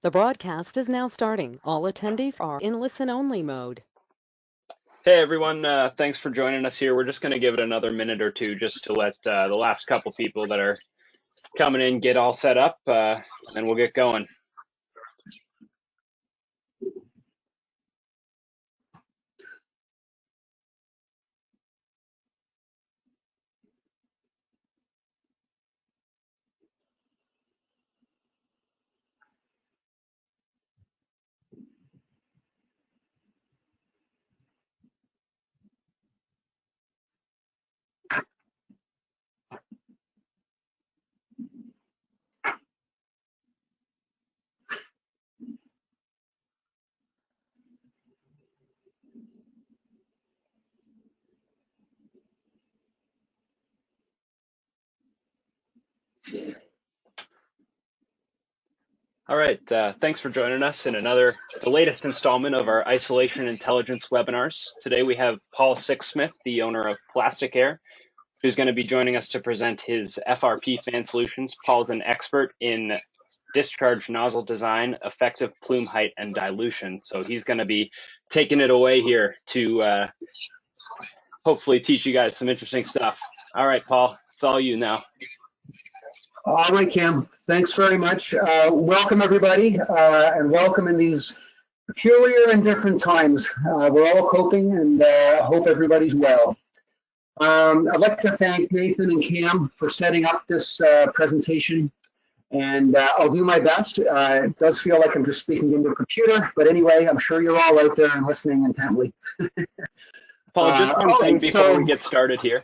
The broadcast is now starting. All attendees are in listen-only mode. Hey everyone, thanks for joining us here. We're just going to give it another minute or two just to let the last couple people that are coming in get all set up, and then we'll get going. All right, thanks for joining us in the latest installment of our Isolation Intelligence webinars. Today we have Paul Sixsmith, the owner of Plasticair, who's going to be joining us to present his FRP fan solutions. Paul's an expert in discharge nozzle design, effective plume height, and dilution. So he's going to be taking it away here to hopefully teach you guys some interesting stuff. All right, Paul, it's all you now. All right, Cam, thanks very much. Welcome everybody, and welcome in these peculiar and different times. We're all coping, and hope everybody's well. I'd like to thank Nathan and Cam for setting up this presentation, and I'll do my best. It does feel like I'm just speaking into a computer, but anyway, I'm sure you're all out there and listening intently. Paul, just one thing before we get started here.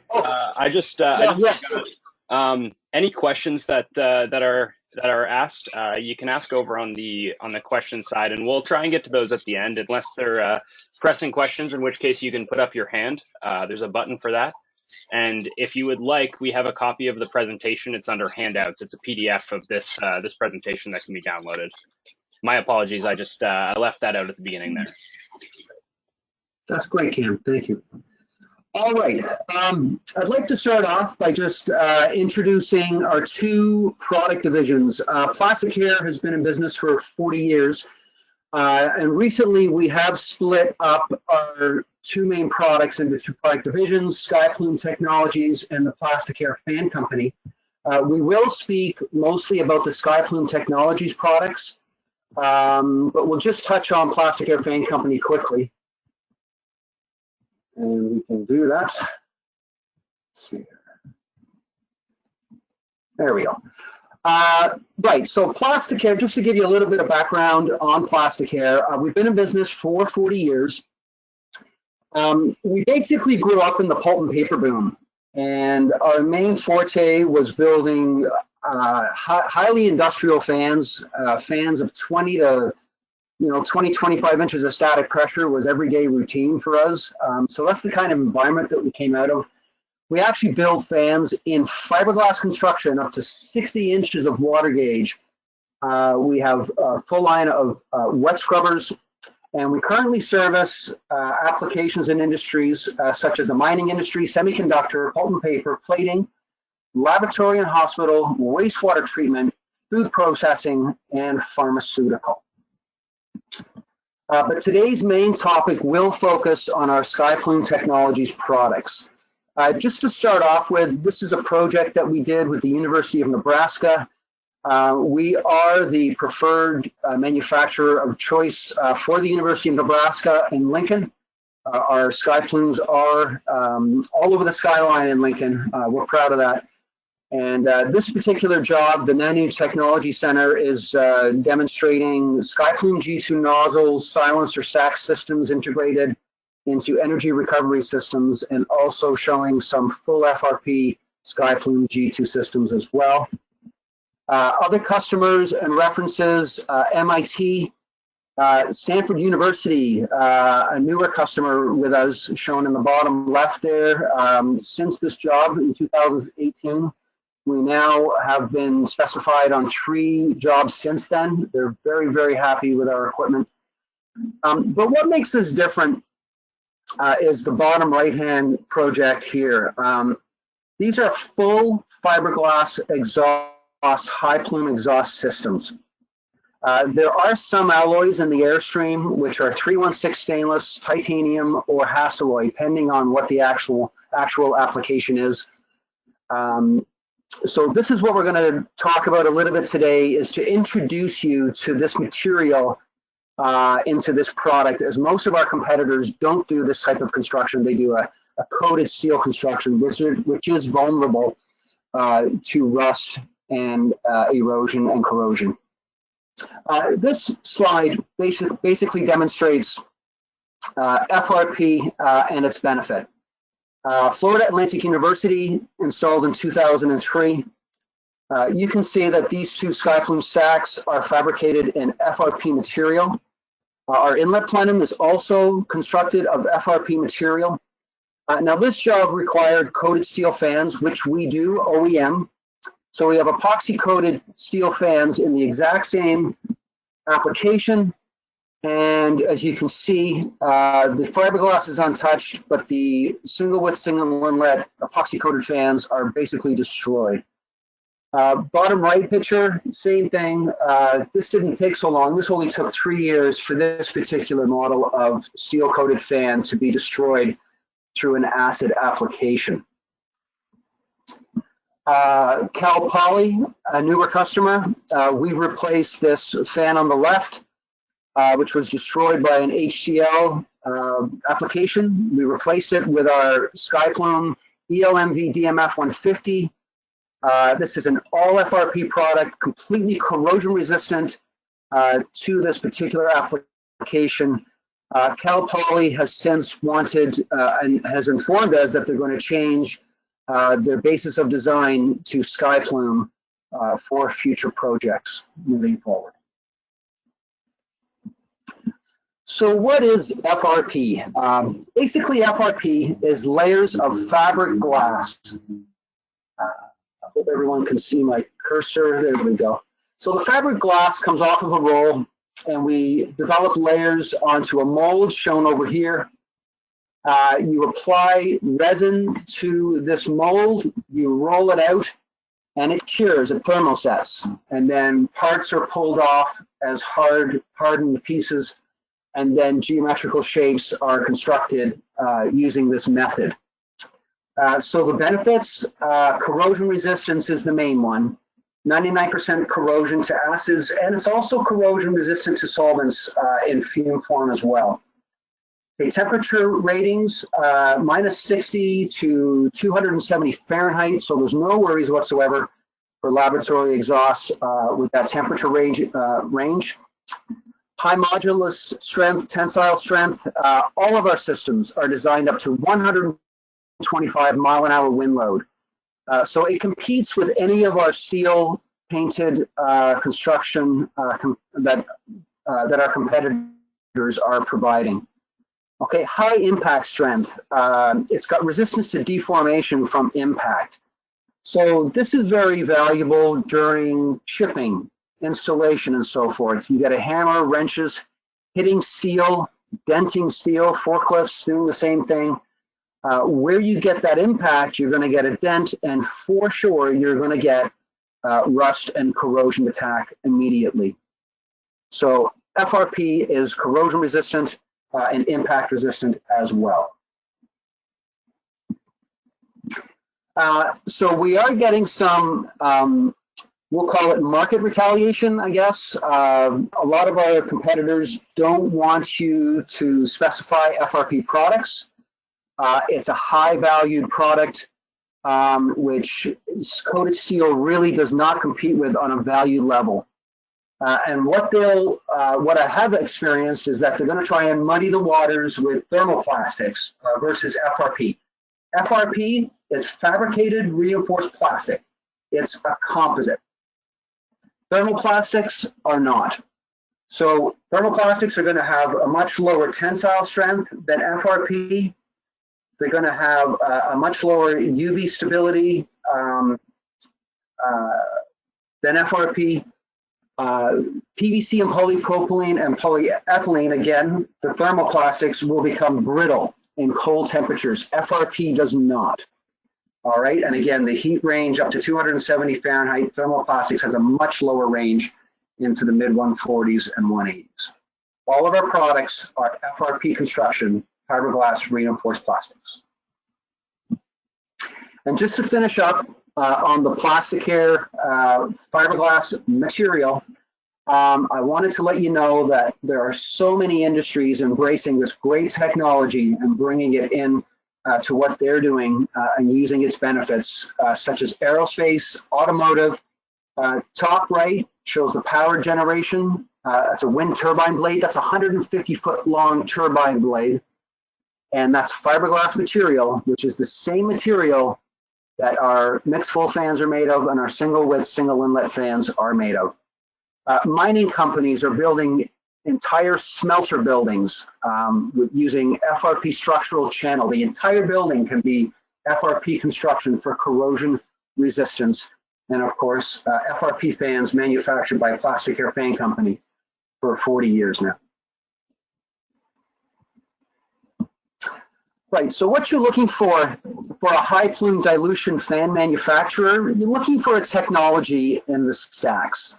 Any questions that are asked, you can ask over on the question side, and we'll try and get to those at the end, unless they're pressing questions, in which case you can put up your hand. There's a button for that. And if you would like, we have a copy of the presentation. It's under handouts. It's a PDF of this presentation that can be downloaded. My apologies. I left that out at the beginning there. That's great, Cam. Thank you. All right. I'd like to start off by just introducing our two product divisions. Plasticair has been in business for 40 years. And recently we have split up our two main products into two product divisions, Sky Plume Technologies and the Plasticair Fan Company. We will speak mostly about the Sky Plume Technologies products, but we'll just touch on Plasticair Fan Company quickly. And we can do that. Let's see here. There we go. Right, so Plasticair, just to give you a little bit of background on Plasticair, we've been in business for 40 years. We basically grew up in the pulp and paper boom, and our main forte was building highly industrial fans, fans of 20 to 25 inches of static pressure was everyday routine for us. So that's the kind of environment that we came out of. We actually build fans in fiberglass construction up to 60 inches of water gauge. We have a full line of wet scrubbers, and we currently service applications in industries such as the mining industry, semiconductor, pulp and paper, plating, laboratory and hospital, wastewater treatment, food processing, and pharmaceutical. But today's main topic will focus on our Sky Plume Technologies products. Just to start off with, this is a project that we did with the University of Nebraska. We are the preferred manufacturer of choice for the University of Nebraska in Lincoln. Our Sky Plumes are all over the skyline in Lincoln. We're proud of that. And this particular job, the Nanu Technology Center, is demonstrating Sky Plume G2 nozzles, silencer stack systems integrated into energy recovery systems, and also showing some full FRP Sky Plume G2 systems as well. Other customers and references, MIT, Stanford University, a newer customer with us, shown in the bottom left there. Since this job in 2018, we now have been specified on 3 jobs since then. They're very, very happy with our equipment. But what makes us different is the bottom right-hand project here. These are full fiberglass exhaust, high plume exhaust systems. There are some alloys in the Airstream which are 316 stainless, titanium, or Hastelloy, depending on what the actual application is. So this is what we're going to talk about a little bit today, is to introduce you to this material, into this product, as most of our competitors don't do this type of construction. They do a coated steel construction, which is vulnerable to rust and erosion and corrosion. This slide basically demonstrates FRP and its benefit. Florida Atlantic University, installed in 2003. You can see that these two Skyplume stacks are fabricated in FRP material. Our inlet plenum is also constructed of FRP material. Now this job required coated steel fans, which we do OEM. So we have epoxy coated steel fans in the exact same application. And as you can see, the fiberglass is untouched, but the single width, single inlet epoxy coated fans are basically destroyed. Bottom right picture, same thing. This didn't take so long. This only took 3 years for this particular model of steel coated fan to be destroyed through an acid application. Cal Poly, a newer customer, we replaced this fan on the left, which was destroyed by an HCl application. We replaced it with our Skyplume ELMV DMF 150. This is an all FRP product, completely corrosion resistant to this particular application. Cal Poly has since wanted and has informed us that they're going to change their basis of design to Skyplume for future projects moving forward. So what is FRP? Basically, FRP is layers of fabric glass. I hope everyone can see my cursor. There we go. So the fabric glass comes off of a roll, and we develop layers onto a mold shown over here. You apply resin to this mold, you roll it out, and it cures, it thermosets. And then parts are pulled off as hardened pieces, and then geometrical shapes are constructed using this method. So the benefits, corrosion resistance is the main one. 99% corrosion to acids, and it's also corrosion resistant to solvents in fume form as well. The temperature ratings, minus 60 to 270 Fahrenheit, so there's no worries whatsoever for laboratory exhaust with that temperature range. High modulus strength, tensile strength. All of our systems are designed up to 125 mile-an-hour wind load. So it competes with any of our steel painted construction that our competitors are providing. Okay, high impact strength. It's got resistance to deformation from impact. So this is very valuable during shipping, installation, and so forth. You get a hammer, wrenches, hitting steel, denting steel, forklifts doing the same thing. Where you get that impact, you're going to get a dent, and for sure, you're going to get rust and corrosion attack immediately. So FRP is corrosion resistant and impact resistant as well. So we are getting some, we'll call it market retaliation, I guess. A lot of our competitors don't want you to specify FRP products. It's a high valued product, which coated steel really does not compete with on a value level. And what I have experienced is that they're going to try and muddy the waters with thermoplastics versus FRP. FRP is fabricated reinforced plastic. It's a composite. Thermoplastics are not. So thermoplastics are going to have a much lower tensile strength than FRP. They're going to have a much lower UV stability than FRP. PVC and polypropylene and polyethylene, again, the thermoplastics will become brittle in cold temperatures. FRP does not. All right, and again, the heat range up to 270 Fahrenheit, thermoplastics has a much lower range, into the mid 140s and 180s. All of our products are FRP construction, fiberglass reinforced plastics. And just to finish up on the Plasticair fiberglass material, I wanted to let you know that there are so many industries embracing this great technology and bringing it in to what they're doing and using its benefits, such as aerospace, automotive. Top right shows the power generation. It's a wind turbine blade. That's a 150-foot long turbine blade. And that's fiberglass material, which is the same material that our mixed flow fans are made of and our single width, single inlet fans are made of. Mining companies are building entire smelter buildings using FRP structural channel. The entire building can be FRP construction for corrosion resistance. And of course, FRP fans manufactured by Plasticair Fan Company for 40 years now. Right, so what you're looking for a high plume dilution fan manufacturer, you're looking for a technology in the stacks.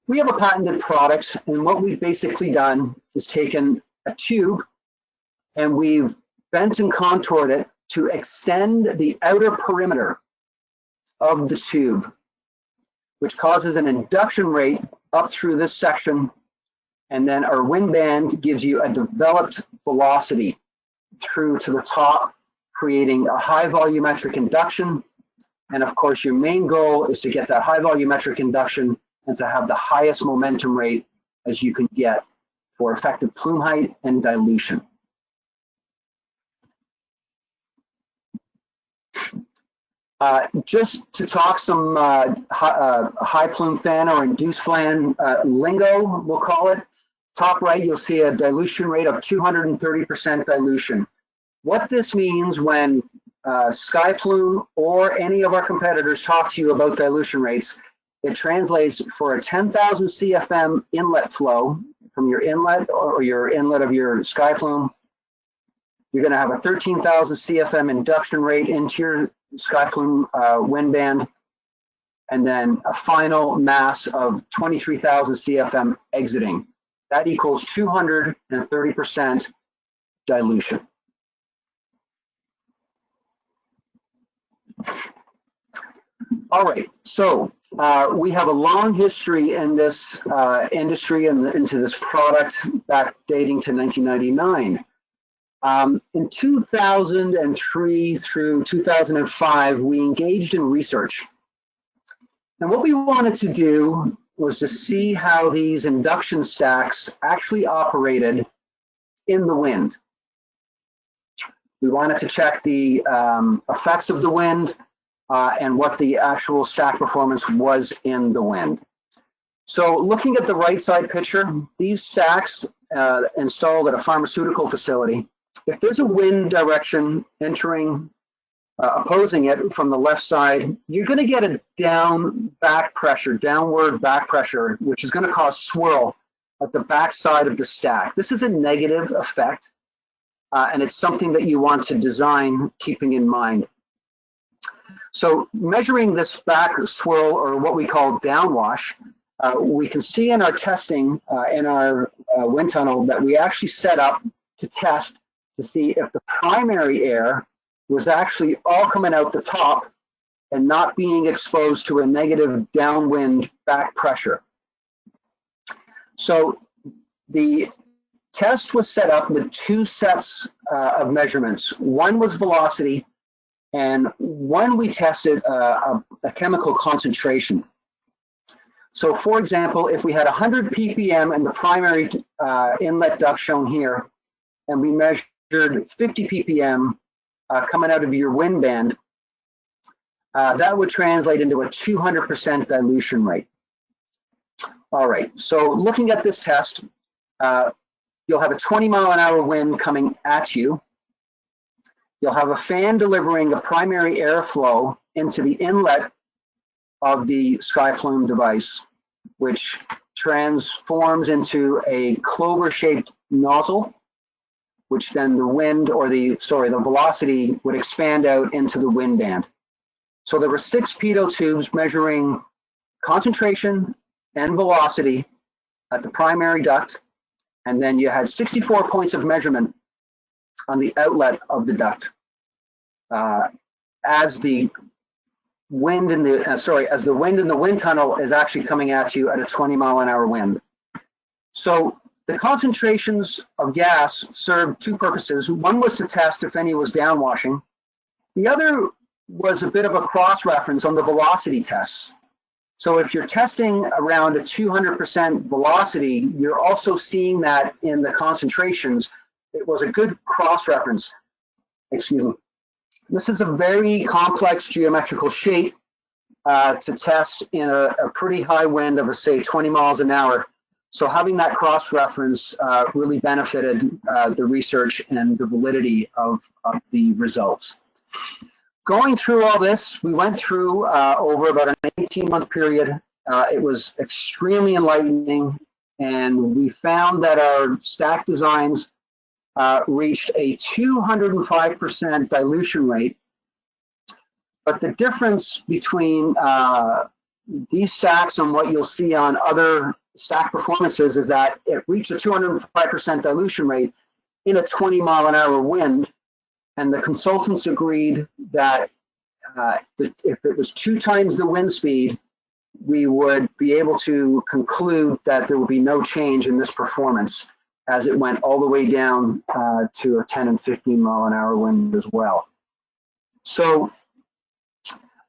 We have a patented product, and what we've basically done is taken a tube and we've bent and contoured it to extend the outer perimeter of the tube, which causes an induction rate up through this section, and then our wind band gives you a developed velocity through to the top, creating a high volumetric induction. And of course, your main goal is to get that high volumetric induction and to have the highest momentum rate as you can get for effective plume height and dilution. Just to talk some high plume fan or induced fan lingo, we'll call it. Top right, you'll see a dilution rate of 230% dilution. What this means when Sky Plume or any of our competitors talk to you about dilution rates, it translates for a 10,000 CFM inlet flow from your inlet or your inlet of your Sky Plume. You're going to have a 13,000 CFM induction rate into your Sky Plume wind band, and then a final mass of 23,000 CFM exiting. That equals 230% dilution. All right, so we have a long history in this industry and into this product back dating to 1999. In 2003 through 2005, we engaged in research. And what we wanted to do was to see how these induction stacks actually operated in the wind. We wanted to check the effects of the wind and what the actual stack performance was in the wind. So looking at the right side picture, these stacks installed at a pharmaceutical facility, if there's a wind direction entering, opposing it from the left side, you're going to get a downward back pressure, which is going to cause swirl at the back side of the stack. This is a negative effect, and it's something that you want to design keeping in mind. So measuring this back swirl, or what we call downwash, we can see in our testing in our wind tunnel that we actually set up to test to see if the primary air was actually all coming out the top and not being exposed to a negative downwind back pressure. So the test was set up with two sets of measurements. One was velocity, and one we tested a chemical concentration. So for example, if we had 100 ppm in the primary inlet duct shown here, and we measured 50 ppm coming out of your wind band, that would translate into a 200% dilution rate. All right, so looking at this test, you'll have a 20-mile-an-hour wind coming at you. You'll have a fan delivering a primary airflow into the inlet of the Sky Plume device, which transforms into a clover-shaped nozzle, which then the wind, or the velocity would expand out into the wind band. So there were 6 pitot tubes measuring concentration and velocity at the primary duct, and then you had 64 points of measurement on the outlet of the duct as the wind in the as the wind in the wind tunnel is actually coming at you at a 20-mile-an-hour wind. So the concentrations of gas served two purposes. One was to test if any was downwashing. The other was a bit of a cross-reference on the velocity tests. So if you're testing around a 200% velocity, you're also seeing that in the concentrations. It was a good cross-reference. Excuse me. This is a very complex geometrical shape to test in a pretty high wind of, say, 20 miles an hour. So having that cross-reference really benefited the research and the validity of the results. Going through all this, we went through over about an 18-month period. It was extremely enlightening, and we found that our stack designs reached a 205% dilution rate. But the difference between these stacks and what you'll see on other stack performances is that it reached a 205% dilution rate in a 20-mile-an-hour wind. And the consultants agreed that if it was 2 times the wind speed, we would be able to conclude that there would be no change in this performance as it went all the way down to a 10 and 15-mile-an-hour wind as well. So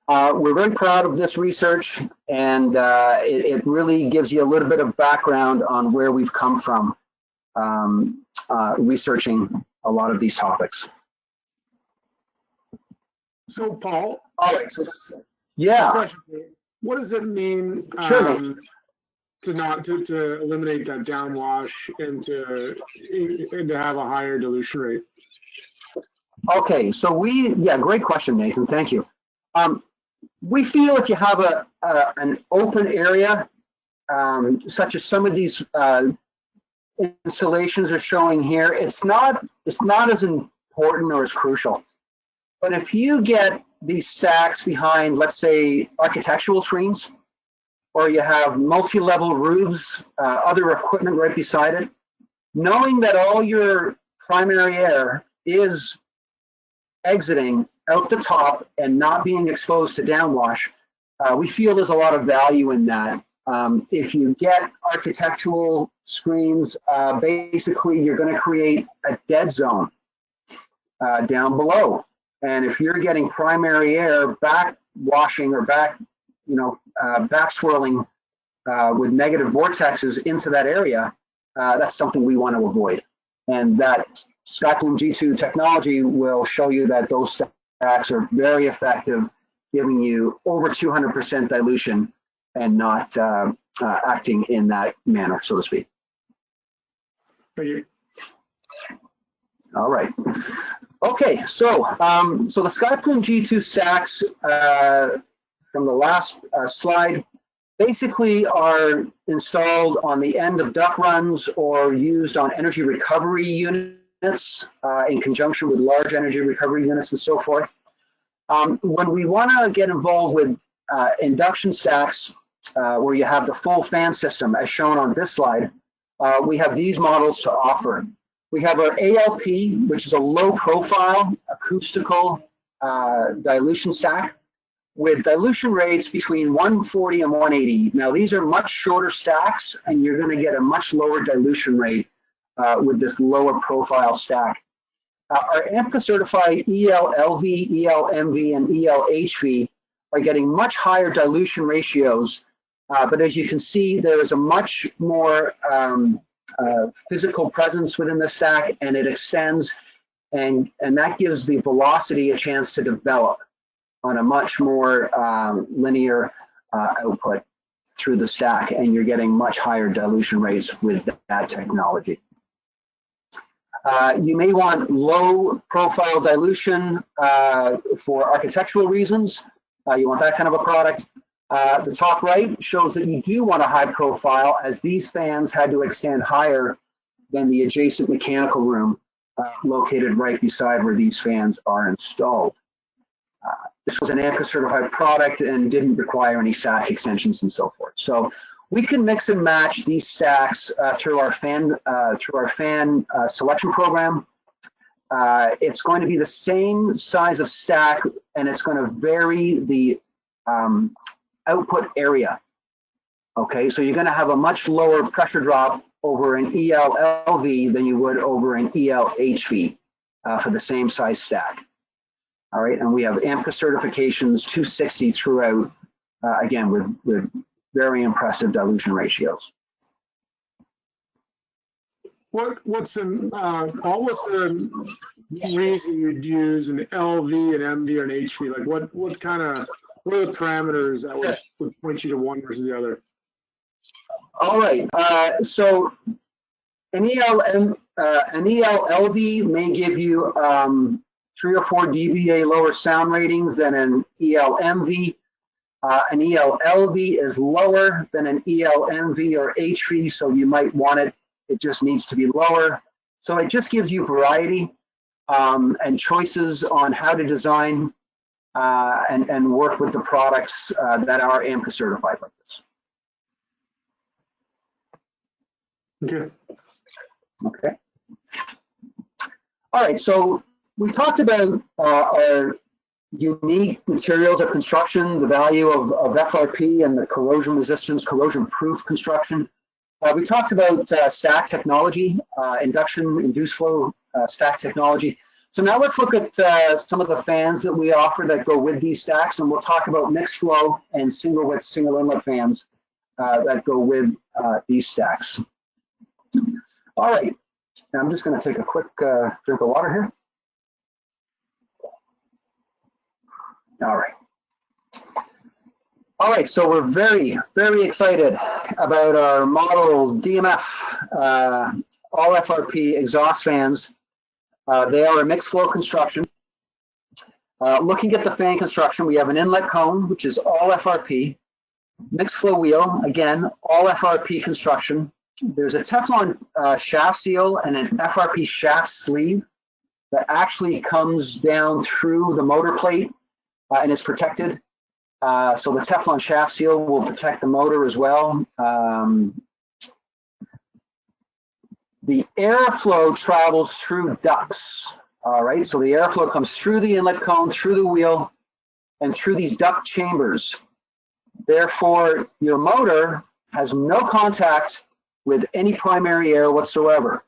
we're very proud of this research, and it really gives you a little bit of background on where we've come from researching a lot of these topics. So, Paul, all right. So yeah. Question for you. What does it mean sure, to eliminate that downwash and to have a higher dilution rate? Okay, so great question, Nathan. Thank you. We feel if you have an open area, such as some of these installations are showing here, it's not as important or as crucial. But if you get these stacks behind, let's say, architectural screens, or you have multi-level roofs, other equipment right beside it, knowing that all your primary air is exiting out the top and not being exposed to downwash, we feel there's a lot of value in that. If you get architectural screens, basically you're going to create a dead zone down below. And if you're getting primary air back washing or back swirling with negative vortexes into that area, that's something we want to avoid. And that SkyPlume G2 technology will show you that those stacks are very effective, giving you over 200% dilution and not acting in that manner, so to speak. Thank you. All right. Okay, so so the SkyPlume G2 stacks from the last slide basically are installed on the end of duct runs or used on energy recovery units in conjunction with large energy recovery units and so forth. When we want to get involved with induction stacks where you have the full fan system as shown on this slide, we have these models to offer. We have our ALP, which is a low profile acoustical dilution stack with dilution rates between 140 and 180. Now these are much shorter stacks and you're going to get a much lower dilution rate with this lower profile stack. Our AMCA certified ELLV, ELMV, and ELHV are getting much higher dilution ratios, but as you can see, there is a much more physical presence within the stack, and it extends, and that gives the velocity a chance to develop on a much more linear output through the stack, and you're getting much higher dilution rates with that technology. You may want low profile dilution for architectural reasons. You want that kind of a product. The top right shows that you do want a high profile, as these fans had to extend higher than the adjacent mechanical room located right beside where these fans are installed. This was an AMCA certified product and didn't require any stack extensions and so forth. So We can mix and match these stacks through our fan selection program. It's going to be the same size of stack, and it's going to vary the output area. Okay, so you're going to have a much lower pressure drop over an EL-LV than you would over an EL-HV for the same size stack. All right, and we have AMCA certifications 260 throughout, again, with very impressive dilution ratios. What's the reason you'd use an LV, an MV, or an HV? Like what are the parameters that would point you to one versus the other? All right, so an EL-LV may give you 3 or 4 dBA lower sound ratings than an EL-MV. An EL-LV is lower than an EL-MV or HV, so you might want it. It just needs to be lower. So it just gives you variety and choices on how to design and work with the products that are AMCA certified like this. Okay. Okay. All right, so we talked about our unique materials of construction, the value of FRP and the corrosion resistance, corrosion proof construction. We talked about stack technology, induction, induced flow stack technology. So now let's look at some of the fans that we offer that go with these stacks, and we'll talk about mixed flow and single width, single inlet fans that go with these stacks. All right, now I'm just going to take a quick drink of water here. All right, so we're very, very excited about our model DMF all FRP exhaust fans. They are a mixed flow construction. Looking at the fan construction, we have an inlet cone, which is all FRP. Mixed flow wheel, again, all FRP construction. There's a Teflon shaft seal and an FRP shaft sleeve that actually comes down through the motor plate and is protected. So the Teflon shaft seal will protect the motor as well. The airflow travels through ducts, all right? So the airflow comes through the inlet cone, through the wheel, and through these duct chambers. Therefore, your motor has no contact with any primary air whatsoever.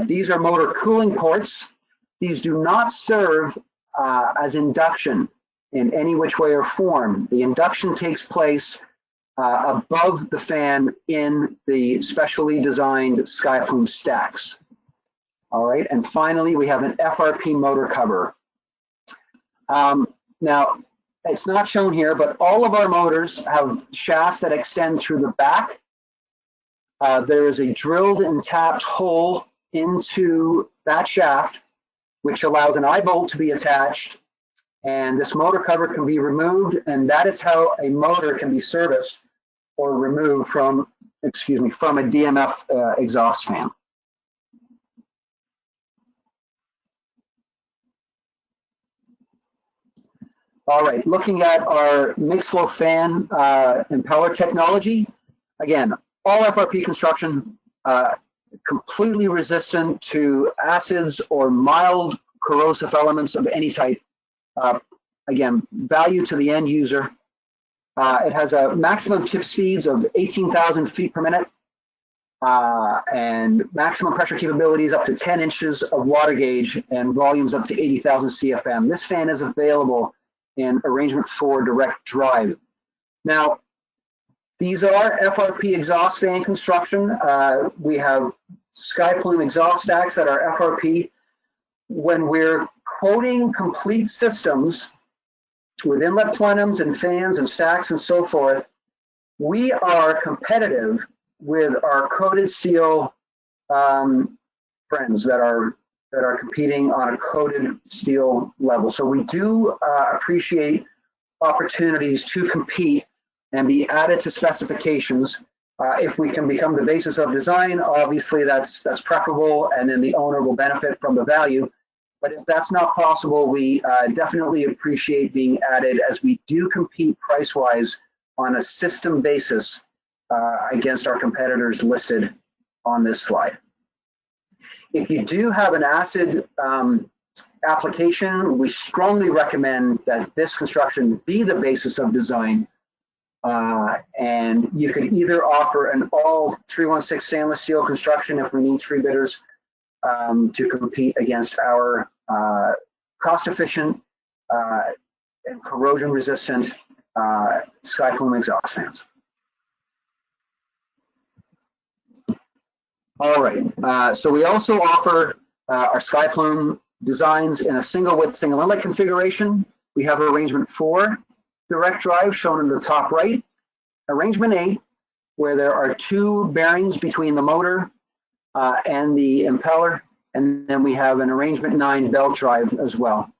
These are motor cooling ports. These do not serve as induction in any which way or form. The induction takes place above the fan in the specially designed SkyPlume stacks. All right, and finally, we have an FRP motor cover. Now, it's not shown here, but all of our motors have shafts that extend through the back. There is a drilled and tapped hole into that shaft, which allows an eye bolt to be attached, and this motor cover can be removed, and that is how a motor can be serviced or removed from, from a DMF exhaust fan. All right, looking at our mixed flow fan impeller technology, again, all FRP construction, completely resistant to acids or mild corrosive elements of any type. Again, value to the end user. It has a maximum tip speeds of 18,000 feet per minute and maximum pressure capabilities up to 10 inches of water gauge and volumes up to 80,000 CFM. This fan is available in arrangement 4 direct drive. Now, these are FRP exhaust fan construction. We have SkyPlume exhaust stacks that are FRP. When we're quoting complete systems with inlet plenums and fans and stacks and so forth, we are competitive with our coated steel friends that are competing on a coated steel level. So we do appreciate opportunities to compete and be added to specifications. If we can become the basis of design, obviously that's preferable, and then the owner will benefit from the value. But if that's not possible, we definitely appreciate being added, as we do compete price-wise on a system basis against our competitors listed on this slide. If you do have an acid application, we strongly recommend that this construction be the basis of design. And you could either offer an all 316 stainless steel construction if we need 3 bidders to compete against our cost-efficient and corrosion-resistant SkyPlume exhaust fans. All right, so we also offer our SkyPlume designs in a single width, single inlet configuration. We have arrangement 4 direct drive shown in the top right, arrangement 8, where there are 2 bearings between the motor and the impeller, and then we have an arrangement 9 belt drive as well.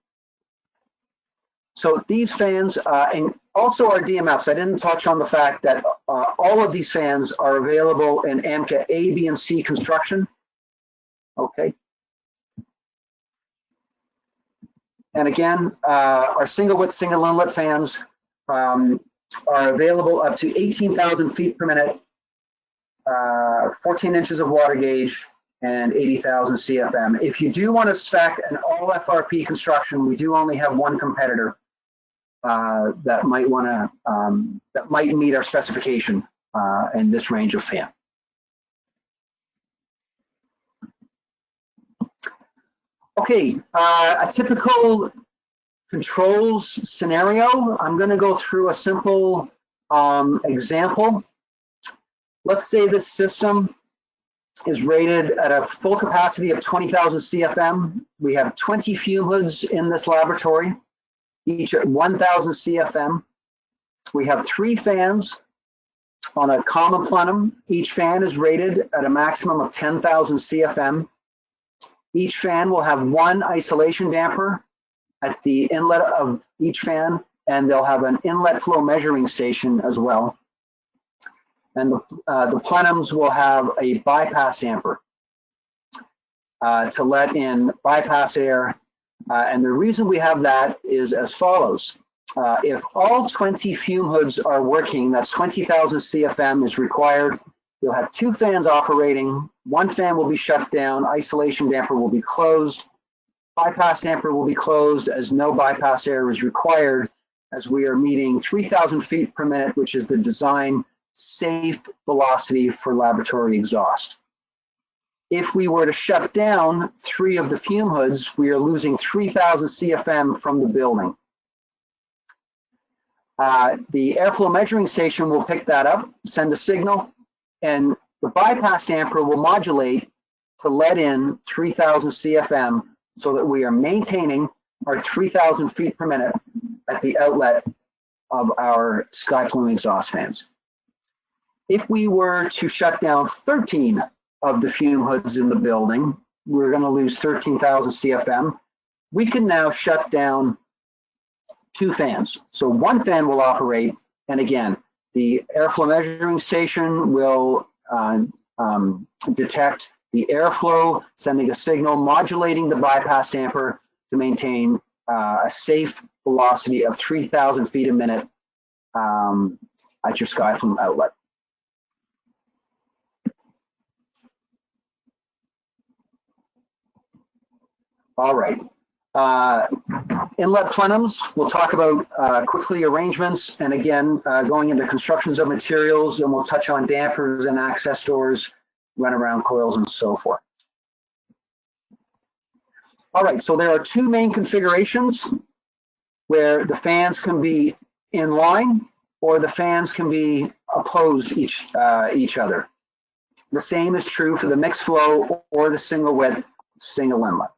So these fans, and also our DMFs, I didn't touch on the fact that all of these fans are available in AMCA A, B, and C construction. Okay. And again, our single width, single inlet fans are available up to 18,000 feet per minute, 14 inches of water gauge, and 80,000 CFM. If you do want to spec an all FRP construction, we do only have one competitor that might want to that might meet our specification in this range of fan. Okay, a typical controls scenario. I'm going to go through a simple example. Let's say this system is rated at a full capacity of 20,000 CFM. We have 20 fume hoods in this laboratory, each at 1,000 CFM. We have 3 fans on a common plenum. Each fan is rated at a maximum of 10,000 CFM. Each fan will have 1 isolation damper at the inlet of each fan, and they'll have an inlet flow measuring station as well. And the plenums will have a bypass damper to let in bypass air. And the reason we have that is as follows. If all 20 fume hoods are working, that's 20,000 CFM is required. You'll have 2 fans operating. 1 fan will be shut down. Isolation damper will be closed. Bypass damper will be closed as no bypass air is required, as we are meeting 3,000 feet per minute, which is the design safe velocity for laboratory exhaust. If we were to shut down 3 of the fume hoods, we are losing 3,000 CFM from the building. The airflow measuring station will pick that up, send a signal, and the bypass damper will modulate to let in 3,000 CFM so that we are maintaining our 3,000 feet per minute at the outlet of our SkyPlume exhaust fans. If we were to shut down 13 of the fume hoods in the building, we're going to lose 13,000 CFM. We can now shut down 2 fans. So 1 fan will operate, and again, the airflow measuring station will detect the airflow, sending a signal, modulating the bypass damper to maintain a safe velocity of 3,000 feet a minute at your SkyPlume outlet. All right. Inlet plenums, we'll talk about quickly arrangements, and again, going into constructions of materials, and we'll touch on dampers and access doors, runaround coils, and so forth. All right, so there are 2 main configurations where the fans can be in line or the fans can be opposed each other. The same is true for the mixed flow or the single width, single inlet.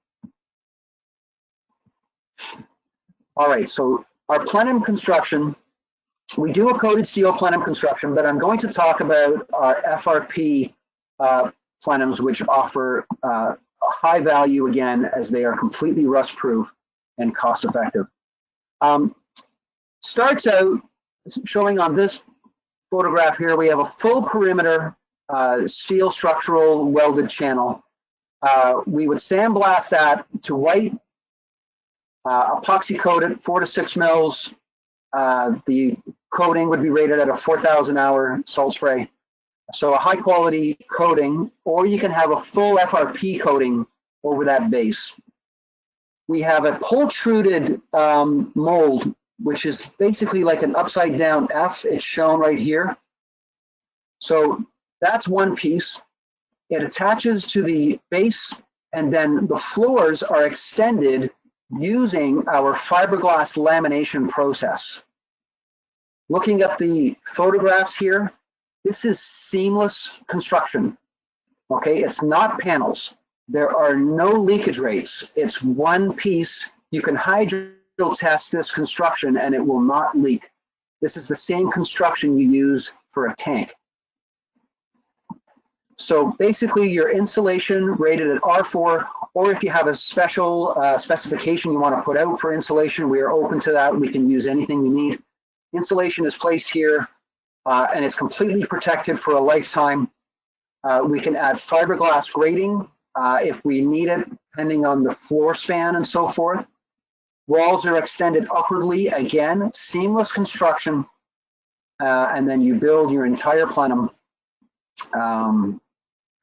All right, so our plenum construction, we do a coated steel plenum construction, but I'm going to talk about our FRP plenums, which offer a high value again, as they are completely rust proof and cost effective. Starts out showing on this photograph here, we have a full perimeter steel structural welded channel. We would sandblast that to white, epoxy coat it 4 to 6 mils. The coating would be rated at a 4,000 hour salt spray, So a high quality coating, or you can have a full FRP coating over that base. We have a pultruded mold, which is basically like an upside down F. It's shown right here. So that's one piece. It attaches to the base, and then the floors are extended using our fiberglass lamination process. Looking at the photographs here, this is seamless construction. Okay, it's not panels. There are no leakage rates. It's one piece. You can hydro test this construction and it will not leak. This is the same construction you use for a tank. So basically your insulation rated at R4, or if you have a special specification you want to put out for insulation, we are open to that. We can use anything you need. Insulation is placed here and it's completely protected for a lifetime. We can add fiberglass grating if we need it, depending on the floor span and so forth. Walls are extended upwardly, again, seamless construction, and then you build your entire plenum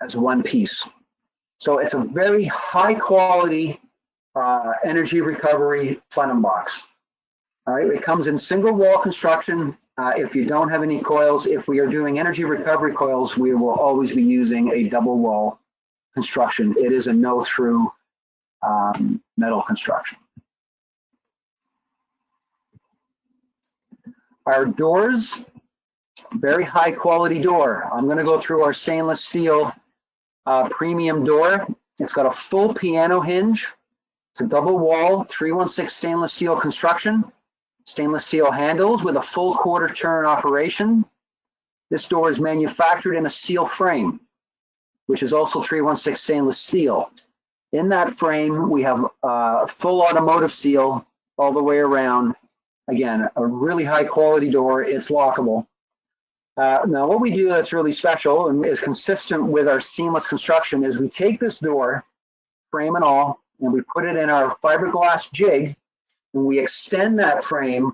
as one piece. So it's a very high quality energy recovery plenum box. All right, it comes in single wall construction. If you don't have any coils, if we are doing energy recovery coils, we will always be using a double wall construction. It is a no-through metal construction. Our doors, very high quality door. I'm going to go through our stainless steel premium door. It's got a full piano hinge. It's a double wall, 316 stainless steel construction. Stainless steel handles with a full quarter turn operation. This door is manufactured in a steel frame, which is also 316 stainless steel. In that frame, we have a full automotive seal all the way around. Again, a really high quality door. It's lockable. Now, what we do that's really special and is consistent with our seamless construction is we take this door, frame and all, and we put it in our fiberglass jig, and we extend that frame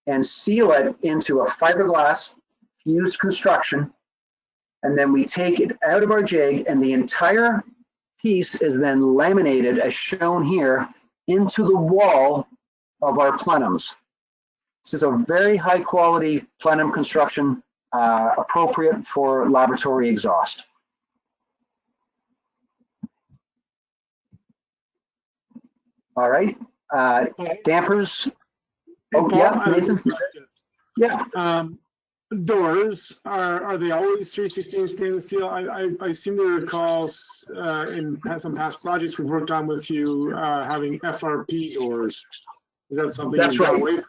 and seal it into a fiberglass fused construction. And then we take it out of our jig, and the entire piece is then laminated, as shown here, into the wall of our plenums. This is a very high quality plenum construction, appropriate for laboratory exhaust. All right, dampers. Oh, yeah, Nathan? Yeah. Doors, are they always 316 stainless steel? I seem to recall in some past projects we've worked on with you having FRP doors. Is that something? That's right.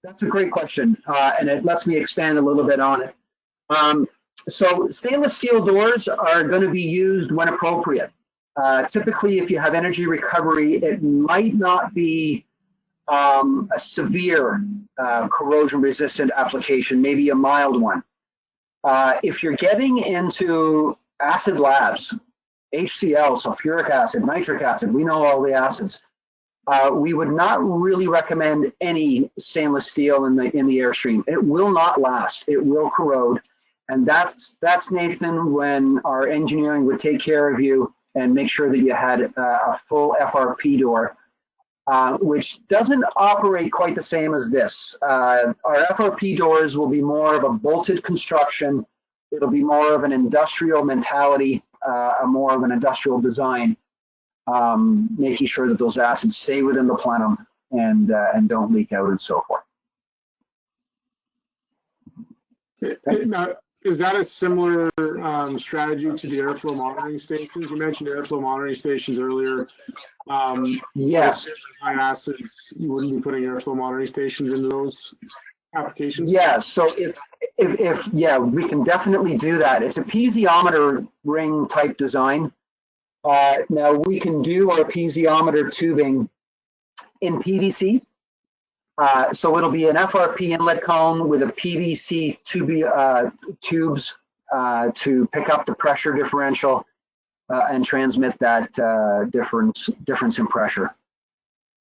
That's a great question, and it lets me expand a little bit on it. So stainless steel doors are going to be used when appropriate. Typically, if you have energy recovery, it might not be a severe corrosion-resistant application, maybe a mild one. If you're getting into acid labs, HCl, sulfuric acid, nitric acid, we know all the acids. We would not really recommend any stainless steel in the airstream. It will not last. It will corrode, and that's Nathan, when our engineering would take care of you and make sure that you had a full FRP door, which doesn't operate quite the same as this. Our FRP doors will be more of a bolted construction. It'll be more of an industrial mentality, more of an industrial design. Making sure that those acids stay within the plenum and don't leak out and so forth. Now, is that a similar strategy to the airflow monitoring stations? You mentioned airflow monitoring stations earlier. Yes. High acids, you wouldn't be putting airflow monitoring stations into those applications? Yeah, so if yeah, we can definitely do that. It's a piezometer ring type design. Now we can do our piezometer tubing in PVC. So it'll be an FRP inlet cone with a PVC tubes to pick up the pressure differential and transmit that difference in pressure.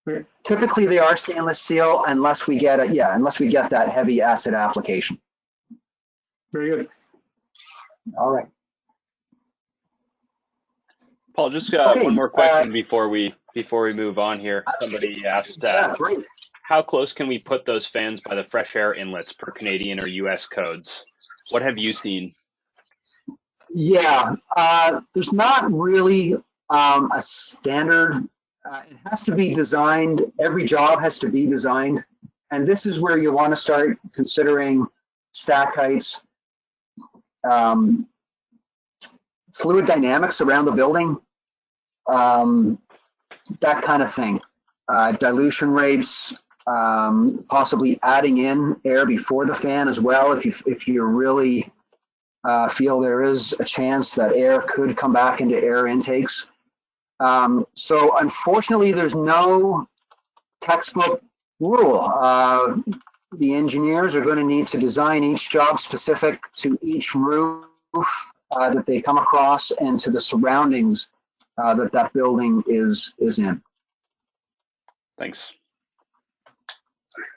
Okay. Typically they are stainless steel unless we get unless we get that heavy acid application. Very good. All right. Paul, just Okay. one more question before we move on here. Somebody asked, Yeah, great. how close can we put those fans by the fresh air inlets per Canadian or US codes? What have you seen? Yeah, there's not really a standard. It has to be designed. Every job has to be designed. And this is where you want to start considering stack heights, fluid dynamics around the building, that kind of thing. Dilution rates, possibly adding in air before the fan as well if you really feel there is a chance that air could come back into air intakes. So unfortunately, there's no textbook rule. The engineers are going to need to design each job specific to each roof that they come across and to the surroundings that building is in. Thanks.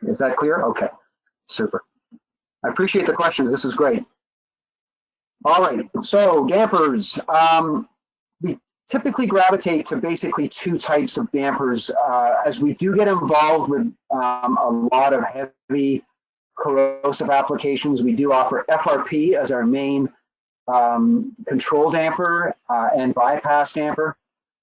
Is that clear? Okay, super. I appreciate the questions. This is great. All right, so dampers. We typically gravitate to basically two types of dampers as we do get involved with a lot of heavy corrosive applications. We do offer FRP as our main control damper and bypass damper.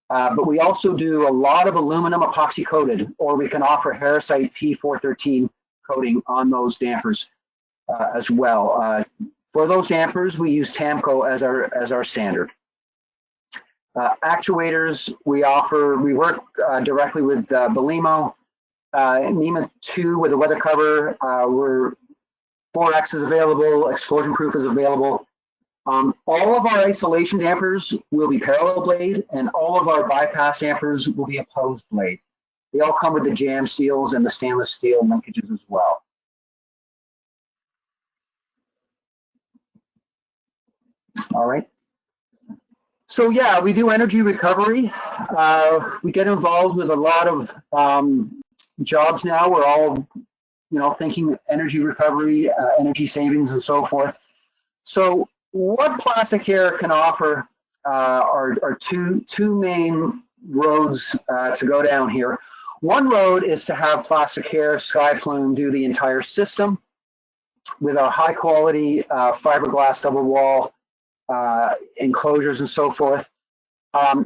But we also do a lot of aluminum epoxy coated, or we can offer Harrisite P413 coating on those dampers as well. For those dampers, we use TAMCO as our standard. Actuators, we work directly with Belimo, NEMA 2 with a weather cover. 4X is available, explosion proof is available. All of our isolation dampers will be parallel blade, and all of our bypass dampers will be opposed blade. They all come with the jam seals and the stainless steel linkages as well. All right. So yeah, we do energy recovery. We get involved with a lot of jobs now. We're all, thinking energy recovery, energy savings, and so forth. So what Plasticair can offer are two main roads to go down here. One road is to have Plasticair SkyPlume do the entire system with our high quality fiberglass double wall enclosures and so forth.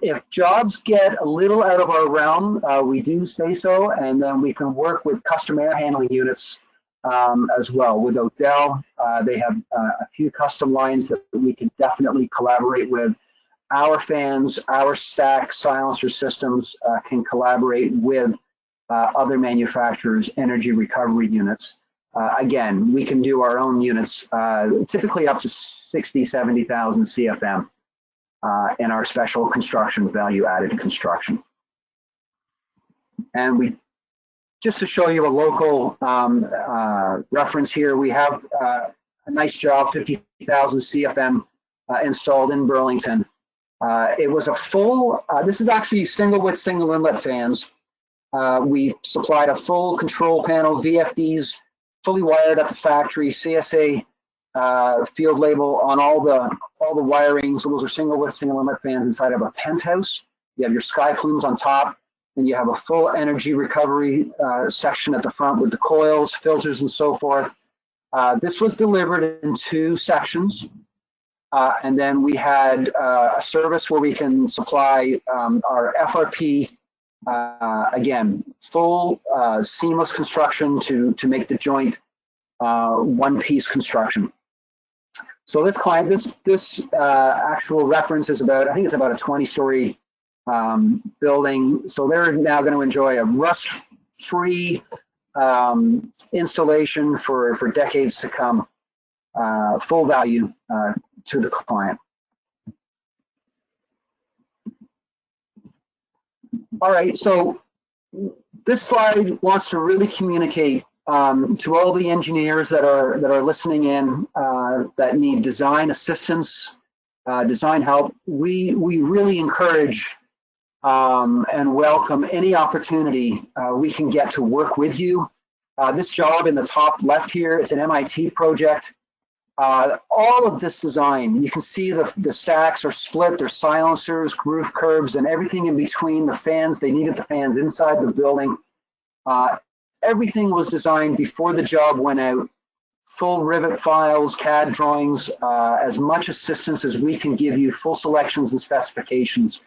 If jobs get a little out of our realm, we do say so, and then we can work with custom air handling units as well. With Odell, they have a few custom lines that we can definitely collaborate with. Our fans, our stack silencer systems can collaborate with other manufacturers' energy recovery units. Again, we can do our own units, typically up to 60, 70,000 CFM in our special construction, value-added construction. And we, just to show you a local reference here, we have a nice job, 50,000 CFM installed in Burlington. It was a full, this is actually single width, single inlet fans. We supplied a full control panel, VFDs, fully wired at the factory, CSA field label on all the wiring. So those are single width, single inlet fans inside of a penthouse. You have your SkyPlumes on top, and you have a full energy recovery section at the front with the coils, filters, and so forth. This was delivered in 2 sections. And then we had a service where we can supply our FRP, again, full seamless construction to make the joint one-piece construction. So this client, this actual reference is about, I think it's about a 20-story building. So they're now going to enjoy a rust-free installation for decades to come, full value to the client. All right, so this slide wants to really communicate to all the engineers that are listening in that need design assistance, design help. We really encourage and welcome any opportunity we can get to work with you. This job in the top left here is an MIT project. All of this design, you can see the stacks are split, there's silencers, roof curbs, and everything in between. The fans, they needed the fans inside the building. Everything was designed before the job went out. Full rivet files, CAD drawings, as much assistance as we can give you, full selections and specifications.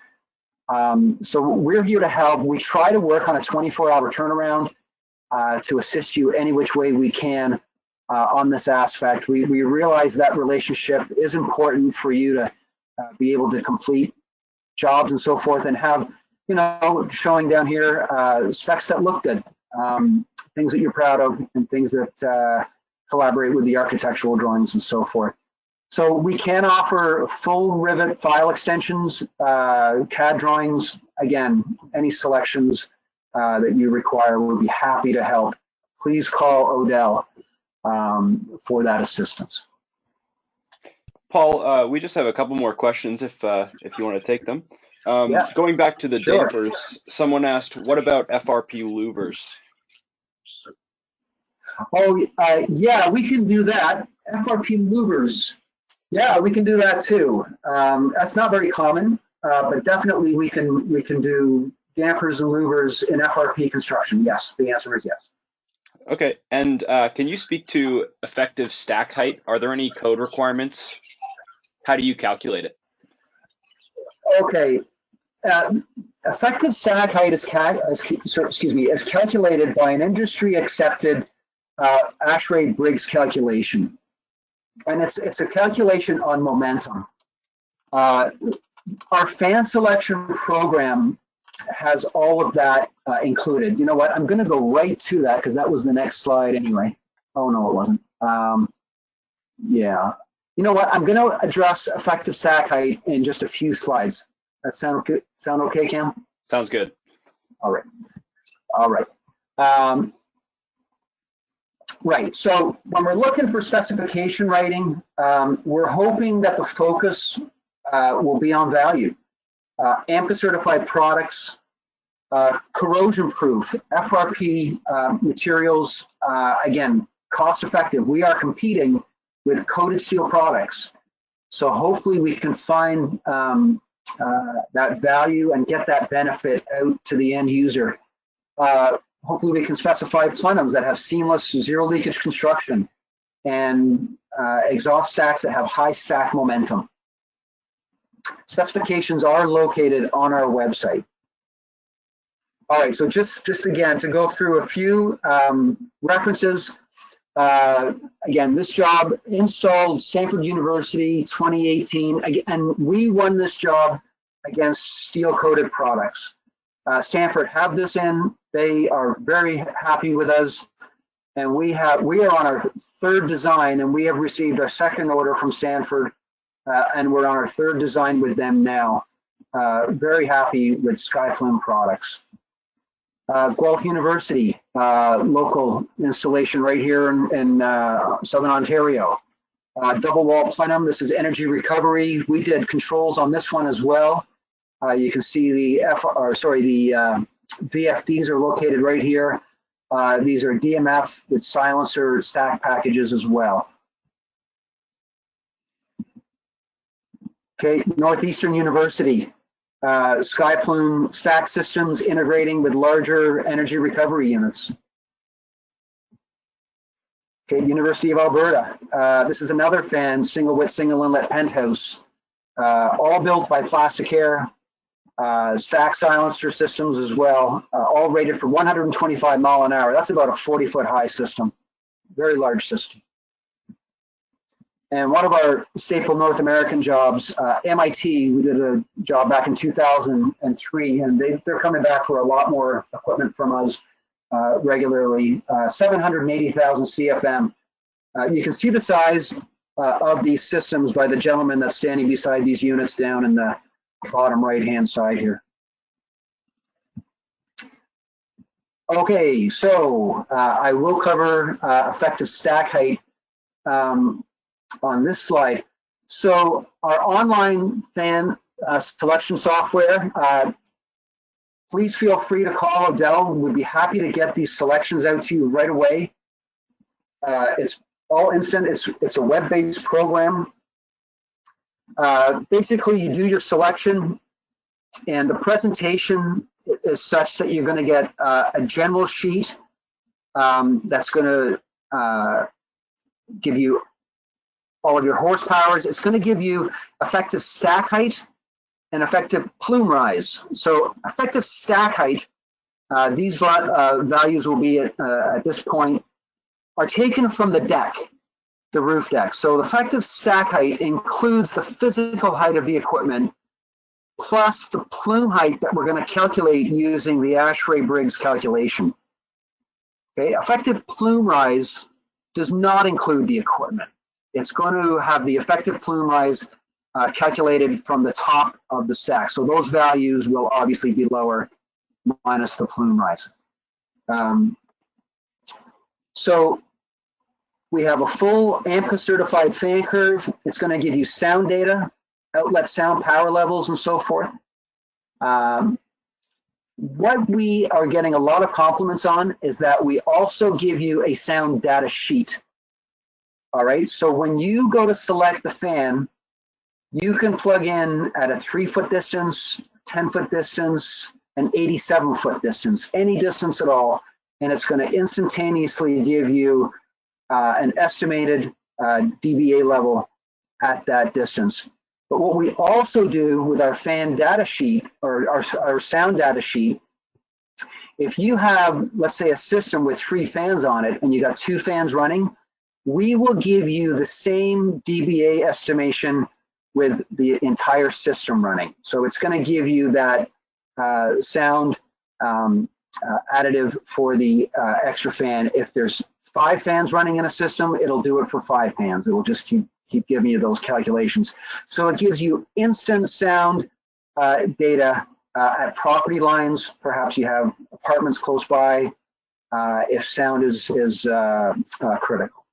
So we're here to help. We try to work on a 24-hour turnaround to assist you any which way we can on this aspect. We realize that relationship is important for you to be able to complete jobs and so forth, and have, you know, showing down here specs that look good, things that you're proud of, and things that collaborate with the architectural drawings and so forth. So we can offer full rivet file extensions, CAD drawings, again, any selections that you require, we'll be happy to help. Please call Odell for that assistance. Paul, we just have a couple more questions if you want to take them. Yeah, going back to the sure. dampers, someone asked, what about FRP louvers? Oh, yeah, we can do that. FRP louvers. Yeah, we can do that too. That's not very common, but definitely we can do dampers and louvers in FRP construction. Yes, the answer is yes. Okay, and can you speak to effective stack height? Are there any code requirements? How do you calculate it? Okay, effective stack height is calculated by an industry-accepted ASHRAE-Briggs calculation, and it's a calculation on momentum. Our fan selection program has all of that included. You know what? I'm going to go right to that because that was the next slide anyway. Oh no, it wasn't. Yeah. You know what? I'm going to address effective stack height in just a few slides. That sound good? Sound okay, Cam? Sounds good. All right. All right. Right. So when we're looking for specification writing, we're hoping that the focus will be on value. AMCA certified products, corrosion proof, FRP materials, again, cost effective. We are competing with coated steel products. So hopefully we can find that value and get that benefit out to the end user. Hopefully we can specify plenums that have seamless zero leakage construction and exhaust stacks that have high stack momentum. Specifications are located on our website. All right, so just again, to go through a few references. Again, this job installed Stanford University 2018, and we won this job against steel-coated products. Stanford have this in. They are very happy with us, and we are on our third design, and we have received our second order from Stanford, and we're on our third design with them now. Very happy with Skyflume products. Guelph University, local installation right here in Southern Ontario. Double wall plenum, this is energy recovery. We did controls on this one as well. You can see the VFDs are located right here. These are DMF with silencer stack packages as well. Okay, Northeastern University. Skyflume stack systems integrating with larger energy recovery units. Okay, University of Alberta. This is another fan, single width, single inlet penthouse. All built by Plasticair. Stack silencer systems as well, all rated for 125 mile an hour. That's about a 40-foot high system, very large system. And one of our staple North American jobs, MIT, we did a job back in 2003, and they're coming back for a lot more equipment from us regularly, 780,000 CFM. You can see the size of these systems by the gentleman that's standing beside these units down in the bottom right-hand side here. Okay, so I will cover effective stack height on this slide. So our online fan selection software, please feel free to call Odell. We'd be happy to get these selections out to you right away. It's all instant. It's a web-based program. Basically, you do your selection, and the presentation is such that you're going to get a general sheet that's going to give you all of your horsepowers. It's going to give you effective stack height and effective plume rise. So effective stack height, these values will be at this point are taken from the deck, the roof deck. So the effective stack height includes the physical height of the equipment plus the plume height that we're going to calculate using the Ashray-Briggs calculation. Okay, effective plume rise does not include the equipment. It's going to have the effective plume rise calculated from the top of the stack. So those values will obviously be lower minus the plume rise. So we have a full AMCA certified fan curve. It's going to give you sound data, outlet sound power levels, and so forth. What we are getting a lot of compliments on is that we also give you a sound data sheet. All right, so when you go to select the fan, you can plug in at a 3-foot distance, 10-foot distance, an 87-foot distance, any distance at all, and it's going to instantaneously give you an estimated dBA level at that distance. But what we also do with our fan data sheet, or our sound data sheet, if you have, let's say, a system with 3 fans on it and you got 2 fans running, we will give you the same dBA estimation with the entire system running. So it's going to give you that sound additive for the extra fan. If there's 5 fans running in a system, it'll do it for 5 fans. It will just keep giving you those calculations. So it gives you instant sound data at property lines. Perhaps you have apartments close by if sound is critical.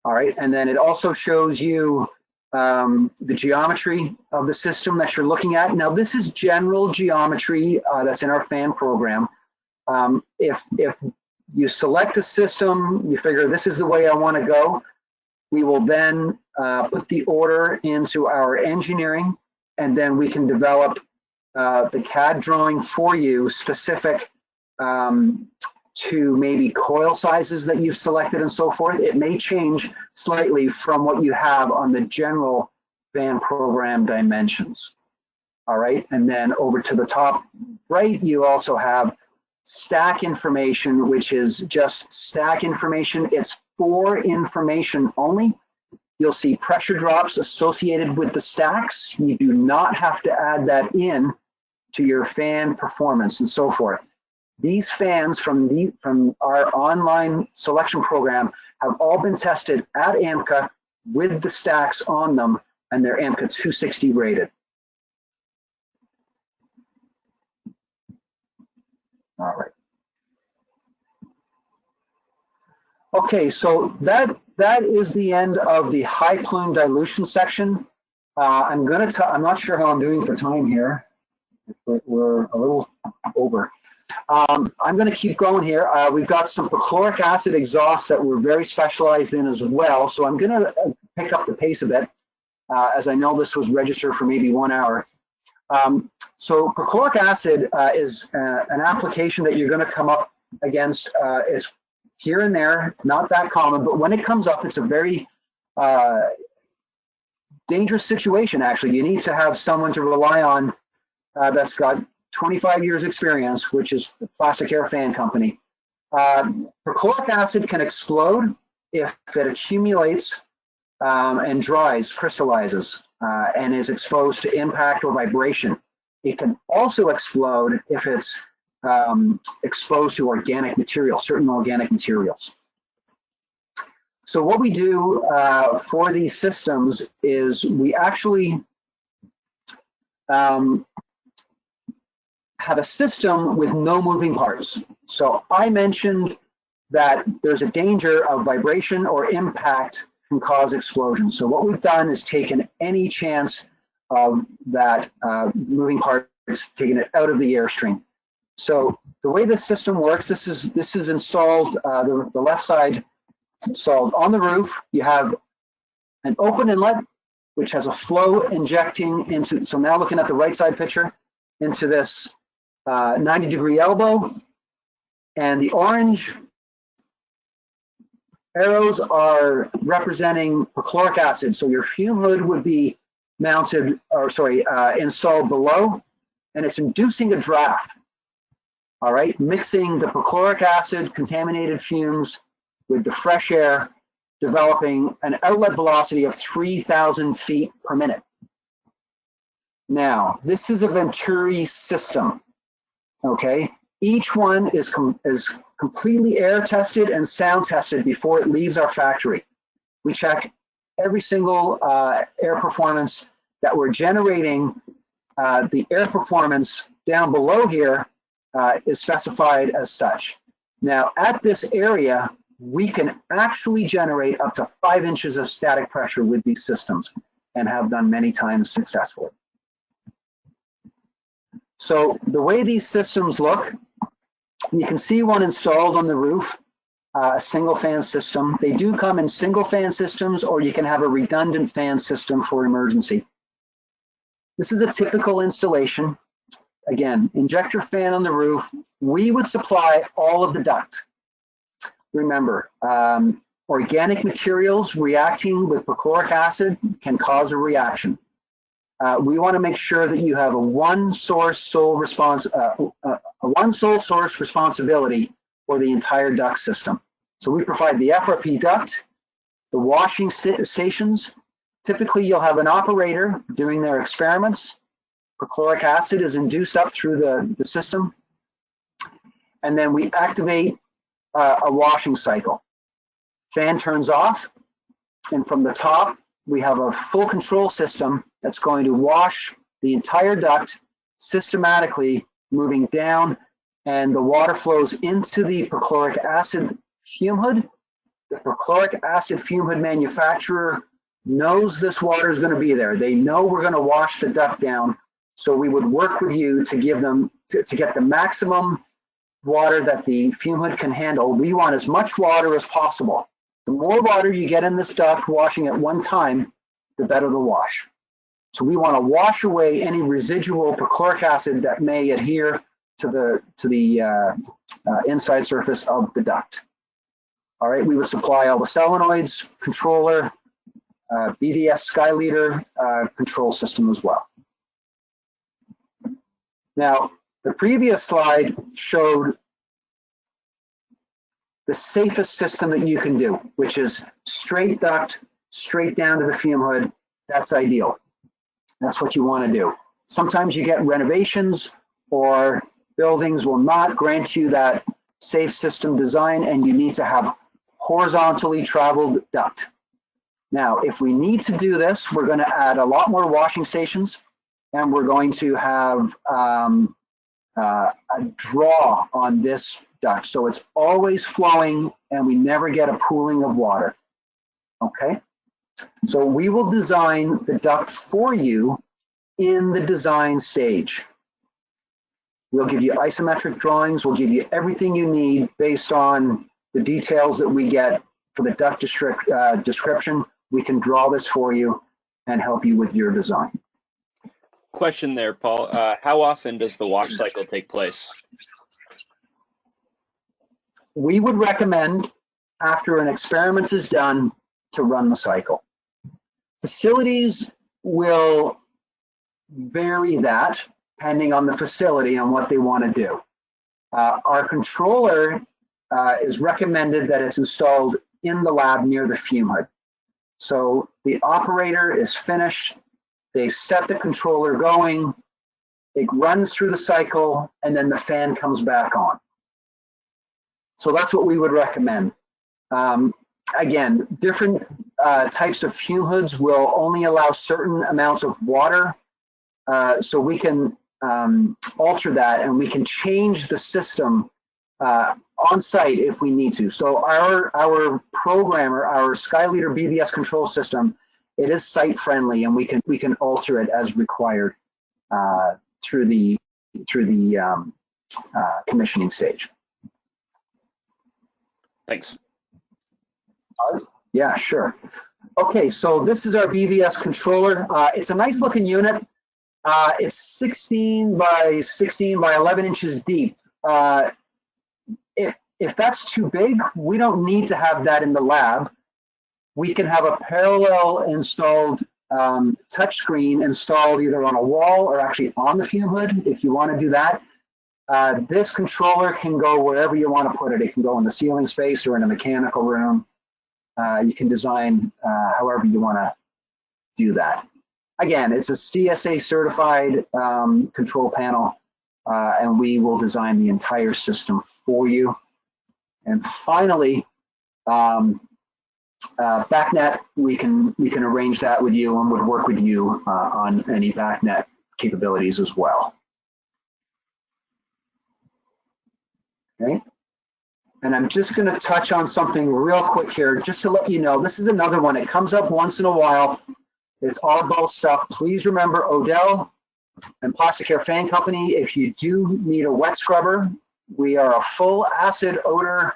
All right, and then it also shows you the geometry of the system that you're looking at. Now, this is general geometry that's in our fan program. If you select a system, you figure this is the way I want to go, we will then put the order into our engineering, and then we can develop the CAD drawing for you specific to maybe coil sizes that you've selected and so forth. It may change slightly from what you have on the general fan program dimensions. All right, and then over to the top right, you also have stack information, which is just stack information. It's for information only. You'll see pressure drops associated with the stacks. You do not have to add that in to your fan performance and so forth. These fans from our online selection program have all been tested at AMCA with the stacks on them, and they're AMCA 260 rated. All right. Okay, so that is the end of the high plume dilution section. I'm not sure how I'm doing for time here. We're a little over. I'm going to keep going here. We've got some perchloric acid exhausts that we're very specialized in as well. So I'm going to pick up the pace a bit, as I know this was registered for maybe 1 hour. So perchloric acid is an application that you're going to come up against. It's here and there, not that common, but when it comes up, it's a very dangerous situation, actually. You need to have someone to rely on that's got 25 years experience, which is the Plasticair fan company. Perchloric acid can explode if it accumulates and dries, crystallizes, and is exposed to impact or vibration. It can also explode if it's exposed to organic materials, certain organic materials. So what we do for these systems is we actually have a system with no moving parts. So I mentioned that there's a danger of vibration or impact can cause explosions. So what we've done is taken any chance of that moving parts, taking it out of the airstream. So the way this system works, this is installed, the left side installed on the roof. You have an open inlet, which has a flow injecting into, so now looking at the right side picture, into this 90-degree elbow. And the orange arrows are representing perchloric acid. So your fume hood would be mounted, or sorry, installed below, and it's inducing a draft. All right, mixing the perchloric acid contaminated fumes with the fresh air, developing an outlet velocity of 3,000 feet per minute. Now, this is a Venturi system, okay? Each one is completely air tested and sound tested before it leaves our factory. We check every single air performance that we're generating. The air performance down below here is specified as such. Now, at this area, we can actually generate up to 5 inches of static pressure with these systems and have done many times successfully. So the way these systems look, you can see one installed on the roof, a single fan system. They do come in single fan systems, or you can have a redundant fan system for emergency. This is a typical installation. Again, injector fan on the roof. We would supply all of the duct. Remember, organic materials reacting with perchloric acid can cause a reaction. We want to make sure that you have a one sole source responsibility for the entire duct system. So we provide the FRP duct, the washing stations. Typically, you'll have an operator doing their experiments. Perchloric acid is induced up through the system. And then we activate a washing cycle. Fan turns off, and from the top, we have a full control system that's going to wash the entire duct systematically, moving down, and the water flows into the perchloric acid fume hood. The perchloric acid fume hood manufacturer knows this water is going to be there. They know we're going to wash the duct down, so we would work with you to give them, to get the maximum water that the fume hood can handle. We want as much water as possible. The more water you get in this duct washing at one time, the better the wash. So we want to wash away any residual perchloric acid that may adhere to the inside surface of the duct. All right, we would supply all the solenoids, controller, BDS Sky Leader control system as well. Now, the previous slide showed the safest system that you can do, which is straight duct, straight down to the fume hood. That's ideal. That's what you want to do. Sometimes you get renovations, or buildings will not grant you that safe system design, and you need to have horizontally traveled duct. Now, if we need to do this, we're going to add a lot more washing stations, and we're going to have a draw on this duct. So it's always flowing, and we never get a pooling of water. Okay? So we will design the duct for you in the design stage. We'll give you isometric drawings. We'll give you everything you need based on the details that we get for the duct description. We can draw this for you and help you with your design. Question there, Paul. How often does the wash cycle take place? We would recommend, after an experiment is done, to run the cycle. Facilities will vary that depending on the facility and what they want to do. Our controller is recommended that it's installed in the lab near the fume hood. So the operator is finished, they set the controller going, it runs through the cycle, and then the fan comes back on. So that's what we would recommend. Again, different types of fume hoods will only allow certain amounts of water, so we can alter that, and we can change the system on site if we need to. So our programmer, our Sky Leader BBS control system, it is site friendly, and we can alter it as required through the commissioning stage. Thanks. Yeah, sure. Okay, so this is our BVS controller. It's a nice looking unit. It's 16 by 16 by 11 inches deep. If that's too big, we don't need to have that in the lab. We can have a parallel installed touchscreen installed either on a wall or actually on the fume hood if you want to do that. This controller can go wherever you want to put it. It can go in the ceiling space or in a mechanical room. You can design however you want to do that. Again, it's a CSA certified control panel, and we will design the entire system for you. And finally, backnet, we can arrange that with you and would work with you on any backnet capabilities as well. Okay. And I'm just going to touch on something real quick here, just to let you know, this is another one. It comes up once in a while. It's oddball stuff. Please remember Odell and Plasticair Fan Company. If you do need a wet scrubber, we are a full acid odor,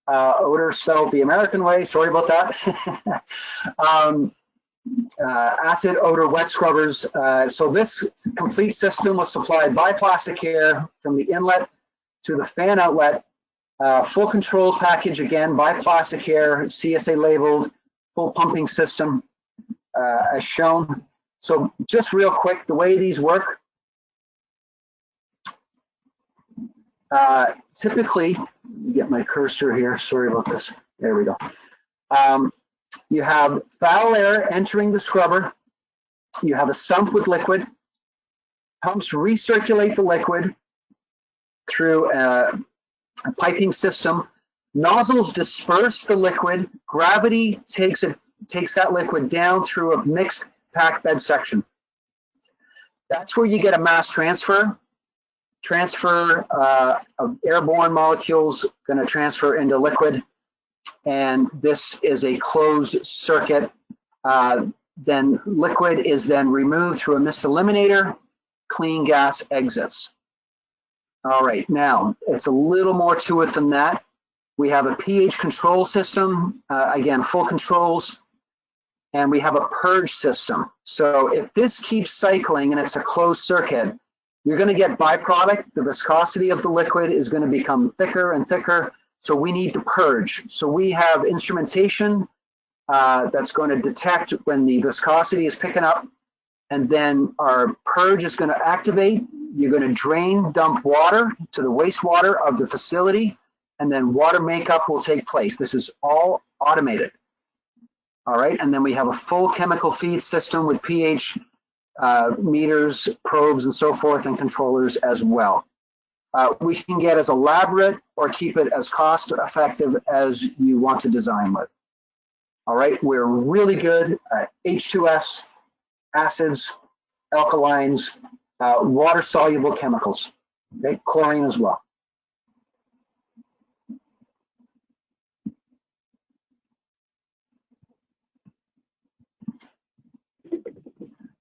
odor spelled the American way. Sorry about that. Acid odor wet scrubbers. So this complete system was supplied by Plasticair from the inlet to the fan outlet. Full controls package again by Plasticair, CSA labeled, full pumping system as shown. So just real quick, the way these work, typically, get my cursor here, sorry about this, there we go. You have foul air entering the scrubber, you have a sump with liquid, pumps recirculate the liquid through a piping system, nozzles disperse the liquid, gravity takes that liquid down through a mixed pack bed section. That's where you get a mass transfer of airborne molecules going to transfer into liquid, and this is a closed circuit. Then liquid is then removed through a mist eliminator, clean gas exits. All right, now it's a little more to it than that. We have a pH control system, again, full controls, and we have a purge system. So if this keeps cycling and it's a closed circuit, you're going to get byproduct. The viscosity of the liquid is going to become thicker and thicker, so we need to purge. So we have instrumentation that's going to detect when the viscosity is picking up, and then our purge is going to activate. You're going to drain, dump water to the wastewater of the facility, and then water makeup will take place. This is all automated. All right, and then we have a full chemical feed system with pH meters, probes, and so forth, and controllers as well. We can get as elaborate or keep it as cost effective as you want to design with. All right, we're really good at H2S, acids, alkalines, water-soluble chemicals, okay? Chlorine as well.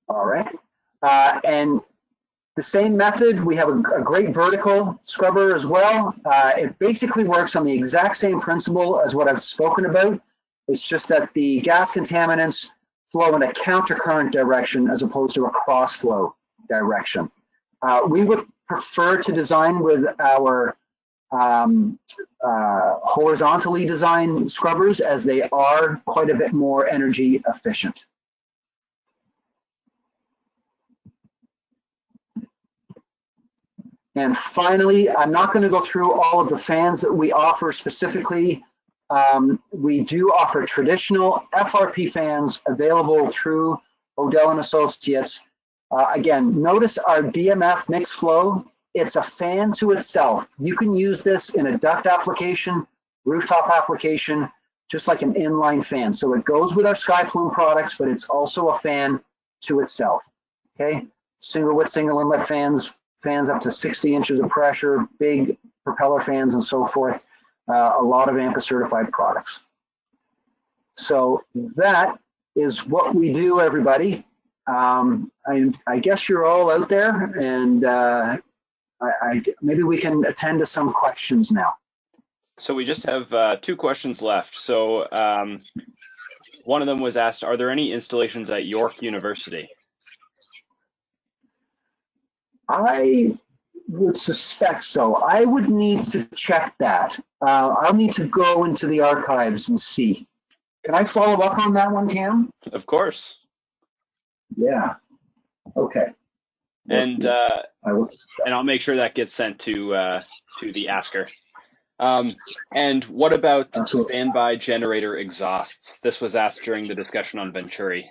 All right, and the same method, we have a great vertical scrubber as well. It basically works on the exact same principle as what I've spoken about. It's just that the gas contaminants flow in a countercurrent direction as opposed to a cross-flow direction. We would prefer to design with our horizontally designed scrubbers, as they are quite a bit more energy efficient. And finally, I'm not going to go through all of the fans that we offer specifically. We do offer traditional FRP fans available through Odell & Associates. Again, notice our DMF mixed flow. It's a fan to itself. You can use this in a duct application, rooftop application, just like an inline fan. So it goes with our Sky Plume products, but it's also a fan to itself. Okay, single width, single inlet fans, fans up to 60 inches of pressure, big propeller fans, and so forth. A lot of AMPA certified products. So that is what we do, everybody. I guess you're all out there, and maybe we can attend to some questions now. So we just have 2 questions left. So one of them was asked, are there any installations at York University? I would suspect so. I would need to check that. I'll need to go into the archives and see. Can I follow up on that one, Cam? Of course. Yeah. Okay. And I will. and I'll make sure that gets sent to the asker. And what about Absolutely. standby generator exhausts? This was asked during the discussion on Venturi.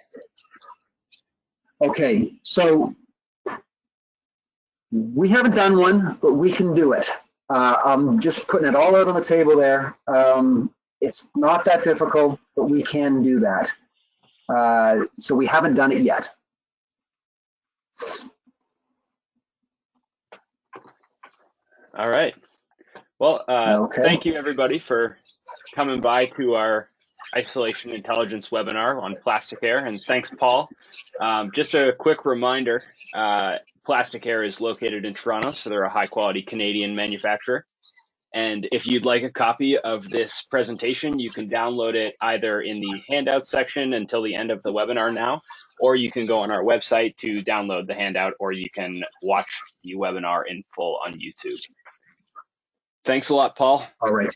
Okay, so we haven't done one, but we can do it. I'm just putting it all out on the table there. It's not that difficult, but we can do that. So we haven't done it yet. All right. Well, Okay. Thank you everybody for coming by to our isolation intelligence webinar on Plasticair, and thanks, Paul. Just a quick reminder, Plasticair is located in Toronto, so they're a high-quality Canadian manufacturer. And if you'd like a copy of this presentation, you can download it either in the handout section until the end of the webinar now, or you can go on our website to download the handout, or you can watch the webinar in full on YouTube. Thanks a lot, Paul. All right.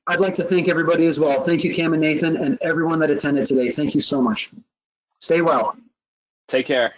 I'd like to thank everybody as well. Thank you, Cam and Nathan, and everyone that attended today. Thank you so much. Stay well. Take care.